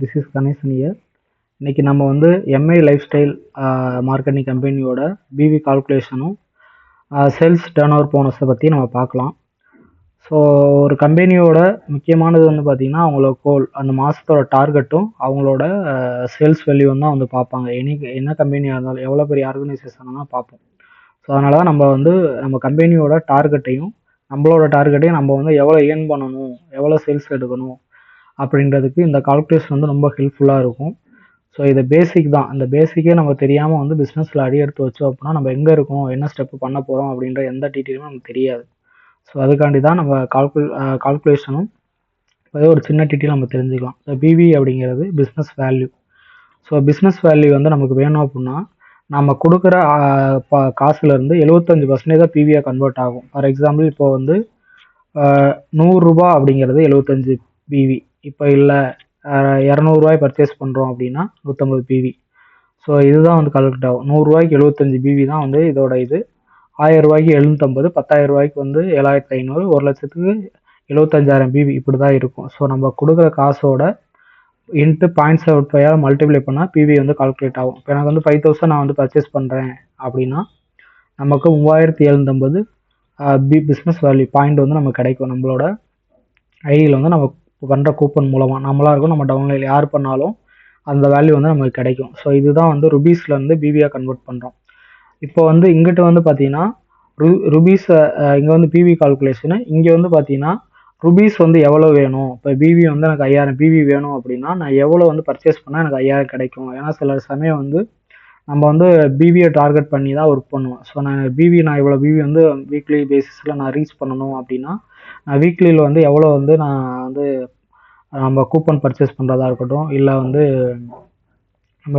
This is Ganesan year. இன்னைக்கு நம்ம வந்து எம்ஐ லைஃப் ஸ்டைல் மார்க்கெட்டிங் கம்பெனியோட பிவி கால்குலேஷனும் சேல்ஸ் டர்ன் ஓவர் போனஸை பற்றி நம்ம பார்க்கலாம். ஸோ ஒரு கம்பெனியோட முக்கியமானது வந்து பார்த்திங்கன்னா அவங்களோட கோல், அந்த மாதத்தோட டார்கெட்டும் அவங்களோட சேல்ஸ் வேல்யூவும் தான் வந்து பார்ப்பாங்க. என்ன கம்பெனியாக இருந்தாலும், எவ்வளோ பெரிய ஆர்கனைசேஷன் தான் பார்ப்போம். ஸோ அதனால தான் நம்ம கம்பெனியோட டார்கெட்டையும் நம்மளோட டார்கெட்டையும் நம்ம வந்து எவ்வளோ ஏர்ன் பண்ணணும், எவ்வளோ சேல்ஸ் எடுக்கணும் அப்படின்றதுக்கு இந்த கால்குலேஷன் வந்து ரொம்ப ஹெல்ப்ஃபுல்லாக இருக்கும். ஸோ இது பேசிக் தான். அந்த பேசிக்கே நம்ம தெரியாமல் வந்து பிஸ்னஸில் அடி எடுத்து வச்சோம் அப்படின்னா நம்ம எங்கே இருக்கோம், என்ன ஸ்டெப்பு பண்ண போகிறோம் அப்படின்ற எந்த டீட்டெயிலுமே நமக்கு தெரியாது. ஸோ அதுக்காண்டி தான் நம்ம கால்குலேஷனும் அதே ஒரு சின்ன டீட்டெயில் நம்ம தெரிஞ்சுக்கலாம். ஸோ பிவி அப்படிங்கிறது business value. So business value வந்து நமக்கு வேணும் அப்படின்னா நம்ம கொடுக்குற காசுலேருந்து 75% தான் பிவியாக கன்வெர்ட் ஆகும். ஃபார் எக்ஸாம்பிள் இப்போ வந்து 100 ரூபா அப்படிங்கிறது 75 பிவி. இப்போ இல்லை 200 ரூபாய் பர்ச்சேஸ் பண்ணுறோம் அப்படின்னா 150 பிவி. ஸோ இதுதான் வந்து கால்குலேட் ஆகும். 100 ரூபாய்க்கு 75 பிவி தான் வந்து இதோட இது. 1000 ரூபாய்க்கு 750, 10,000 ரூபாய்க்கு வந்து 7,500, 1 லட்சத்துக்கு 75,000 பிவி இப்படி தான் இருக்கும். ஸோ நம்ம கொடுக்குற காசோட இன்ட்டு 0.75 மல்டிப்ளை பண்ணால் பிவி வந்து கால்குலேட் ஆகும். இப்போ எனக்கு வந்து 5,000 நான் வந்து பர்ச்சேஸ் பண்ணுறேன் அப்படின்னா நமக்கு 3,750 பிஸ்னஸ் வேல்யூ பாயிண்ட் வந்து நமக்கு கிடைக்கும். நம்மளோட ஐடியில் வந்து நம்ம பண்ணுற கூப்பன் மூலமாக நம்மளாக இருக்கும், நம்ம டவுன்லைன் யார் பண்ணாலும் அந்த வேல்யூ வந்து நமக்கு கிடைக்கும். ஸோ இதுதான் வந்து ருபீஸ்லேருந்து பிவியாக கன்வெர்ட் பண்ணுறோம். இப்போ வந்து இங்கிட்ட வந்து பார்த்தீங்கன்னா ருபீஸை இங்கே வந்து பிவி கால்குலேஷனு, இங்கே வந்து பார்த்தீங்கன்னா ருபீஸ் வந்து எவ்வளோ வேணும். இப்போ பிவி வந்து எனக்கு 5000 பிவி வேணும் அப்படின்னா நான் எவ்வளோ வந்து பர்ச்சேஸ் பண்ணால் எனக்கு 5000 கிடைக்கும். ஏன்னா சில சமயம் வந்து நம்ம வந்து பிவியை டார்கெட் பண்ணி தான் ஒர்க் பண்ணுவோம். ஸோ நான் இவ்வளோ பிவி வந்து வீக்லி பேசிஸில் நான் ரீச் பண்ணணும் அப்படின்னா நான் வீக்லியில் வந்து எவ்வளோ வந்து நான் வந்து நம்ம கூப்பன் பர்ச்சேஸ் பண்ணுறதா இருக்கட்டும், இல்லை வந்து நம்ம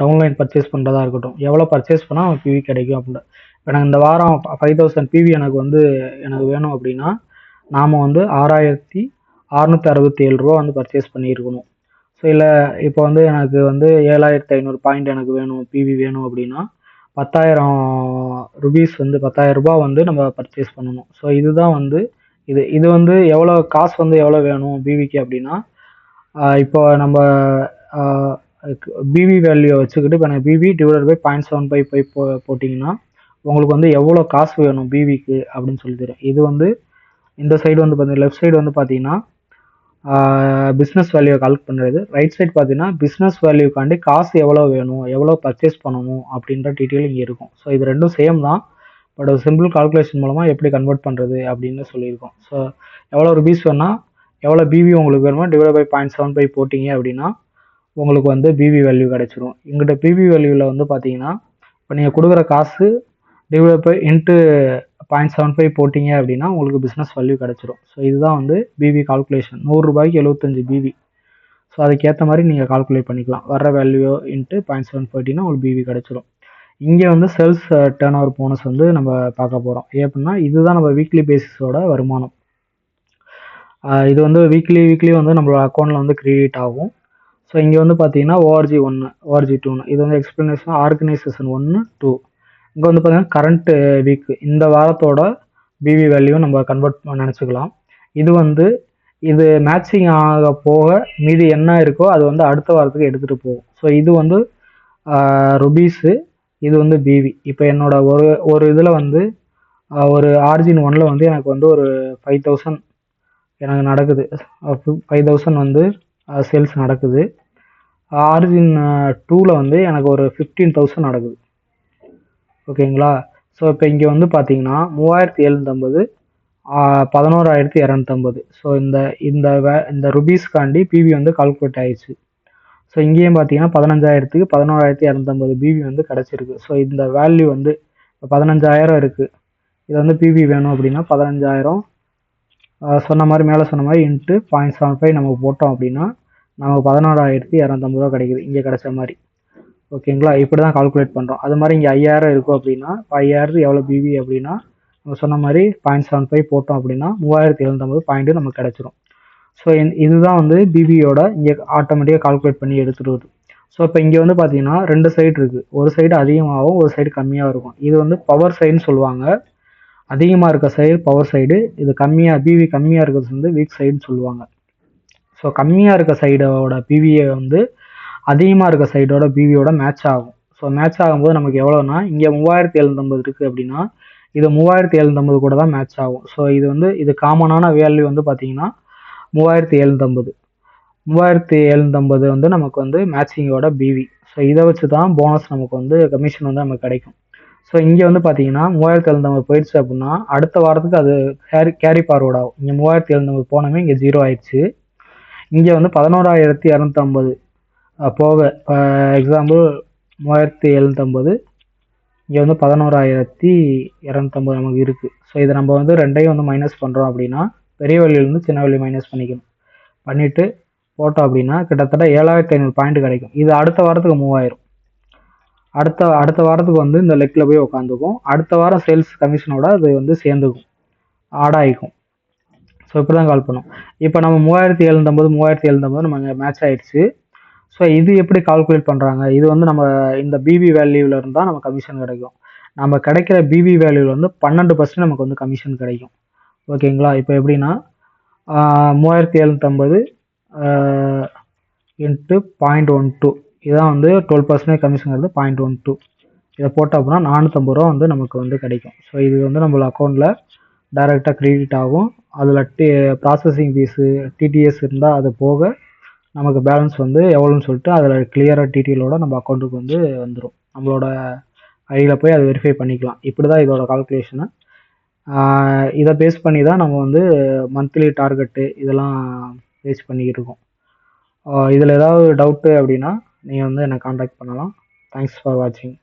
டவுன்லைன் பர்ச்சேஸ் பண்ணுறதா இருக்கட்டும், எவ்வளோ பர்ச்சேஸ் பண்ணால் நமக்கு பிவி கிடைக்கும் அப்படின்னு. இப்போ எனக்கு இந்த வாரம் 5,000 பிவி எனக்கு வேணும் அப்படின்னா நாம் வந்து 6,667 ரூபா வந்து பர்ச்சேஸ் பண்ணியிருக்கணும். ஸோ இல்லை இப்போ வந்து எனக்கு வந்து 7,500 பாயிண்ட் எனக்கு வேணும், பிவி வேணும் அப்படின்னா 10,000 ருபீஸ் வந்து 10,000 ரூபாய் வந்து நம்ம பர்ச்சேஸ் பண்ணணும். ஸோ இதுதான் வந்து இது வந்து எவ்வளோ காசு வந்து எவ்வளோ வேணும் பிவிக்கு அப்படின்னா, இப்போ நம்ம பிவி வேல்யூ வச்சுக்கிட்டு இப்போ எனக்கு பிவி டிவைடட் பை 0.755 போட்டிங்கன்னா உங்களுக்கு வந்து எவ்வளோ காசு வேணும் பிவிக்கு அப்படின்னு சொல்லி தரும். இது வந்து இந்த சைடு வந்து பார்த்தீங்கன்னா லெஃப்ட் சைடு வந்து பார்த்தீங்கன்னா பிஸ்னஸ் வேல்யூவை கால்குலேட் பண்ணுறது, ரைட் சைடு பார்த்தீங்கன்னா பிஸ்னஸ் வேல்யூக்காண்டி காசு எவ்வளோ வேணும், எவ்வளோ பர்ச்சேஸ் பண்ணணும் அப்படின்ற டீட்டெயில் இங்கே இருக்கும். ஸோ இது ரெண்டும் சேம் தான், பட் ஒரு சிம்பிள் கால்குலேஷன் மூலமாக எப்படி கன்வெர்ட் பண்ணுறது அப்படின்னு சொல்லியிருக்கோம். ஸோ எவ்வளோ ருபீஸ் வேணால் எவ்வளோ பிவி உங்களுக்கு வேணுமோ டிவைட் பை 0.75 போட்டிங்க அப்படின்னா உங்களுக்கு வந்து பிவி வேல்யூ கிடச்சிரும். எங்கிட்ட பிவி வேல்யூவில் வந்து பார்த்தீங்கன்னா இப்போ நீங்கள் கொடுக்குற காசு டிவைட் பை இன்ட்டு 0.75 போட்டிங்க அப்படின்னா உங்களுக்கு பிஸ்னஸ் வேல்யூ கிடச்சிரும். ஸோ இதுதான் வந்து பிவி கால்குலேஷன். 100 ரூபாய்க்கு 75 பிவி. ஸோ அதுக்கேற்ற மாதிரி நீங்கள் கால்குலேட் பண்ணிக்கலாம். வர வேல்யூ இன்ட்டு 0.7 போட்டிங்கன்னா உங்களுக்கு பிவி கிடச்சிரும். இங்கே வந்து சேல்ஸ் டர்ன் ஓவர் போனஸ் வந்து நம்ம பார்க்க போகிறோம். எப்படின்னா இதுதான் நம்ம வீக்லி பேசிஸோட வருமானம். இது வந்து வீக்லி வந்து நம்மளோட அக்கௌண்ட்டில் வந்து கிரெடிட் ஆகும். ஸோ இங்கே வந்து பார்த்தீங்கன்னா ORG 1, ORG 2 இது வந்து எக்ஸ்பிளனேஷன் ஆர்கனைசேஷன் 1, 2. இங்கே வந்து பார்த்தீங்கன்னா கரண்ட் வீக் இந்த வாரத்தோட பிவி வேல்யூ நம்ம கன்வெர்ட் நினச்சிக்கலாம். இது மேட்சிங் ஆக போக மீதி என்ன இருக்கோ அது வந்து அடுத்த வாரத்துக்கு எடுத்துகிட்டு போகும். ஸோ இது வந்து ருபீஸு, இது வந்து பிவி. இப்போ என்னோட ஒரு இதில் வந்து ஒரு ஆர்ஜின் 1ல் வந்து எனக்கு வந்து ஒரு 5,000 எனக்கு நடக்குது. 5,000 வந்து சேல்ஸ் நடக்குது. ஆர்ஜின் 2ல் வந்து எனக்கு ஒரு 15,000 நடக்குது. ஓகேங்களா? ஸோ இப்போ இங்கே வந்து பார்த்தீங்கன்னா 3,750, 11,250. ஸோ இந்த ருபீஸ்காண்டி பிவி வந்து கால்குலேட் ஆயிடுச்சு. ஸோ இங்கேயும் பார்த்தீங்கன்னா 15,000க்கு 11,250 பிவி வந்து கிடச்சிருக்கு. ஸோ இந்த வேல்யூ வந்து இப்போ 15,000 இருக்குது. இது வந்து பிவி வேணும் அப்படின்னா 15,000 மேலே சொன்ன மாதிரி இன்ட்டு 0.75 நம்ம போட்டோம் அப்படின்னா நமக்கு 14,250 ரூபா கிடைக்குது இங்கே கிடைச்ச மாதிரி. ஓகேங்களா? இப்படி தான் கால்குலேட் பண்ணுறோம். அது மாதிரி இங்கே 5,000 இருக்கும் அப்படின்னா 5,000 எவ்வளோ பிவி அப்படின்னா நம்ம சொன்ன மாதிரி 0.75 போட்டோம் அப்படின்னா 3,750 பாயிண்ட்டு நமக்கு கிடச்சிரும். ஸோ இதுதான் வந்து பிவியோட இங்கே ஆட்டோமேட்டிக்காக கால்குலேட் பண்ணி எடுத்துகிட்டு வருது. ஸோ இப்போ இங்கே வந்து பார்த்தீங்கன்னா 2 சைடு இருக்குது. ஒரு சைடு அதிகமாகவும் ஒரு சைடு கம்மியாக இருக்கும். இது வந்து பவர் சைடுன்னு சொல்லுவாங்க. அதிகமாக இருக்க சைடு பவர் சைடு, இது பிவி கம்மியாக இருக்கிறது வந்து வீக் சைடுன்னு சொல்லுவாங்க. ஸோ கம்மியாக இருக்க சைடோட பிவிஏ வந்து அதிகமாக இருக்க சைடோட பிவியோட மேட்ச் ஆகும். ஸோ மேட்ச் ஆகும்போது நமக்கு எவ்வளோனா, இங்கே 3750 இருக்குது அப்படின்னா இது 3750 கூட தான் மேட்ச் ஆகும். ஸோ இது வந்து இது காமனான வேல்யூ வந்து பார்த்தீங்கன்னா 3750. 3750 வந்து நமக்கு வந்து மேட்சிங்கோட பிவி. ஸோ இதை வச்சு தான் போனஸ் நமக்கு வந்து கமிஷன் வந்து நமக்கு கிடைக்கும். ஸோ இங்கே வந்து பார்த்தீங்கன்னா 3750 போயிடுச்சு அப்படின்னா அடுத்த வாரத்துக்கு அது கேரி ஃபார்வர்ட் ஆகும். இங்கே 3750 போனமே இங்கே 0 ஆயிடுச்சு. இங்கே வந்து 11250 போக எக்ஸாம்பிள் 3750 இங்கே வந்து 11250 நமக்கு இருக்குது. ஸோ இதை நம்ம வந்து ரெண்டையும் வந்து மைனஸ் பண்ணுறோம் அப்படின்னா பெரிய வழியிலேருந்து சின்ன வழி மைனஸ் பண்ணிக்கணும். பண்ணிவிட்டு போட்டோம் அப்படின்னா கிட்டத்தட்ட 7500 பாயிண்ட் கிடைக்கும். இது அடுத்த வாரத்துக்கு 3000. அடுத்த வாரத்துக்கு வந்து இந்த லெக்கில் போய் உட்காந்துக்கும். அடுத்த வாரம் சேல்ஸ் கமிஷனோட அது வந்து சேர்ந்துக்கும், ஆட் ஆகிக்கும். ஸோ இப்படி தான் கால் பண்ணும். இப்போ நம்ம 3750 நம்ம மேட்ச் ஆயிடுச்சு. ஸோ இது எப்படி கால்குலேட் பண்ணுறாங்க, இது வந்து நம்ம இந்த பிபி வேல்யூவில் இருந்தால் நம்ம கமிஷன் கிடைக்கும். நம்ம கிடைக்கிற பிபி வேல்யூவில் வந்து 12% நமக்கு வந்து கமிஷன் கிடைக்கும். ஓகேங்களா? இப்போ எப்படின்னா 3750 இன்ட்டு 0.12 இதான் வந்து 12% கமிஷன் 0.12. இதை போட்டோம் அப்படின்னா 450 ரூபா வந்து நமக்கு வந்து கிடைக்கும். ஸோ இது வந்து நம்மளோட அக்கௌண்ட்டில் டைரெக்டாக கிரெடிட் ஆகும். அதில் ப்ராசஸிங் ஃபீஸு டிடிஎஸ் இருந்தால் அது போக நமக்கு பேலன்ஸ் வந்து எவ்வளோன்னு சொல்லிட்டு அதில் கிளியராக டீட்டெயிலோட நம்ம அக்கௌண்ட்டுக்கு வந்து வந்துடும். நம்மளோட ஐடியில் போய் அதை வெரிஃபை பண்ணிக்கலாம். இப்படி தான் இதோட கால்குலேஷனு. இதை பேஸ் பண்ணி தான் நம்ம வந்து மந்த்லி டார்கெட்டு இதெல்லாம் பேஸ் பண்ணிக்கிட்டு இருக்கோம். இதில் ஏதாவது டவுட்டு அப்படின்னா நீங்கள் வந்து என்னை காண்டாக்ட் பண்ணலாம். தேங்க்ஸ் ஃபார் வாட்சிங்.